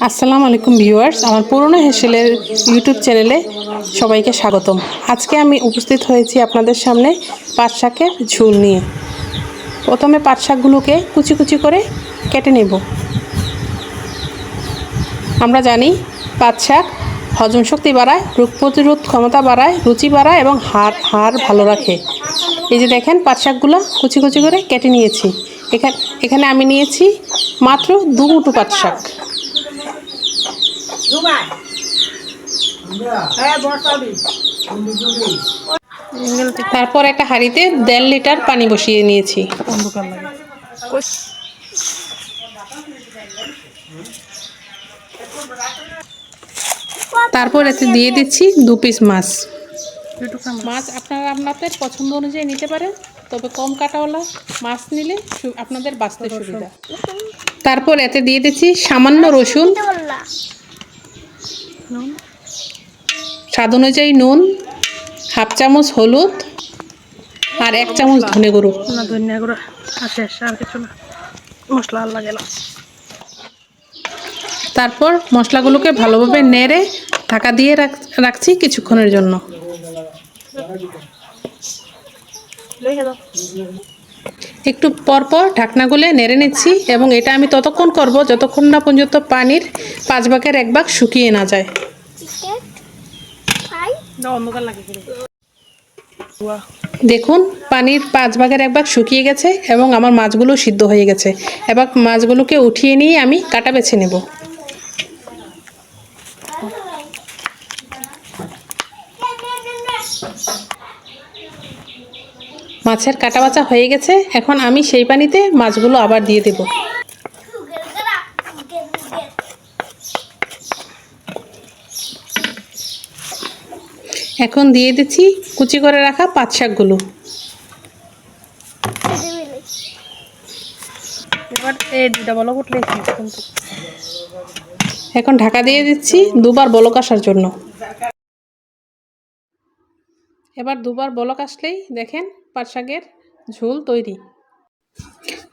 আসসালামু আলাইকুম ভিউয়ার্স, আমার পুরনো হেসেলের ইউটিউব চ্যানেলে সবাইকে স্বাগতম। আজকে আমি উপস্থিত হয়েছি আপনাদের সামনে পাট শাকের ঝোল নিয়ে। প্রথমে পাট শাকগুলোকে কুচি কুচি করে কেটে নেব। আমরা জানি পাট শাক হজম শক্তি বাড়ায়, রোগ প্রতিরোধ ক্ষমতা বাড়ায়, রুচি বাড়ায় এবং হাড় ভালো রাখে। এই যে দেখেন, পাট শাকগুলো কুচি কুচি করে কেটে নিয়েছি। এখানে আমি নিয়েছি মাত্র 2 মুঠো পাট শাক। তারপর একটা হাঁড়িতে 1.5 লিটার পানি বসিয়ে নিয়েছি। তারপর এতে দিয়ে দিচ্ছি 2 পিস মাছ। আপনারা আপনাদের পছন্দ অনুযায়ী নিতে পারেন, তবে কম কাটাওয়ালা মাছ নিলে আপনাদের বাঁচতে সুবিধা। তারপর এতে দিয়ে দিচ্ছি সামান্য রসুন, স্বাদ অনুযায়ী নুন, হাফ চামচ হলুদ আর 1 চামচ ধনে গুঁড়ো। তারপর মশলাগুলোকে ভালোভাবে নেড়ে ঢাকা দিয়ে রাখছি কিছুক্ষণের জন্য। একটু পরপর ঢাকনা খুলে নেড়ে নিচ্ছি এবং এটা আমি ততক্ষণ করব যতক্ষণ না পর্যন্ত পানির 5 ভাগের 1 ভাগ শুকিয়ে না যায়। দেখুন, পানির 5 ভাগের 1 ভাগ শুকিয়ে গেছে এবং আমার মাছগুলো সিদ্ধ হয়ে গেছে। এবার মাছগুলোকে উঠিয়ে নিয়ে আমি কাটা বেছে নেব। মাছের কাটা বাছা হয়ে গেছে। এখন আমি সেই পানিতে মাছগুলো আবার দিয়ে দেব। এখন দিয়ে দিচ্ছি কুচি করে রাখা পাট শাকগুলো। এখন ঢাকা দিয়ে দিচ্ছি 2 বার বলক আসার জন্য। এবার 2 বার বলক আসলেই দেখেন পাট শাকের ঝোল তৈরি।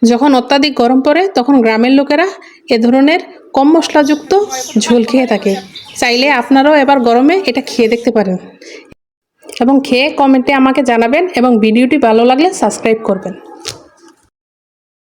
যখন অত্যাধিক গরম পড়ে তখন গ্রামের লোকেরা এ ধরনের কম মশলাযুক্ত ঝোল খেয়ে থাকে। চাইলে আপনারাও এবার গরমে এটা খেয়ে দেখতে পারেন এবং খেয়ে কমেন্টে আমাকে জানাবেন এবং ভিডিওটি ভালো লাগলে সাবস্ক্রাইব করবেন।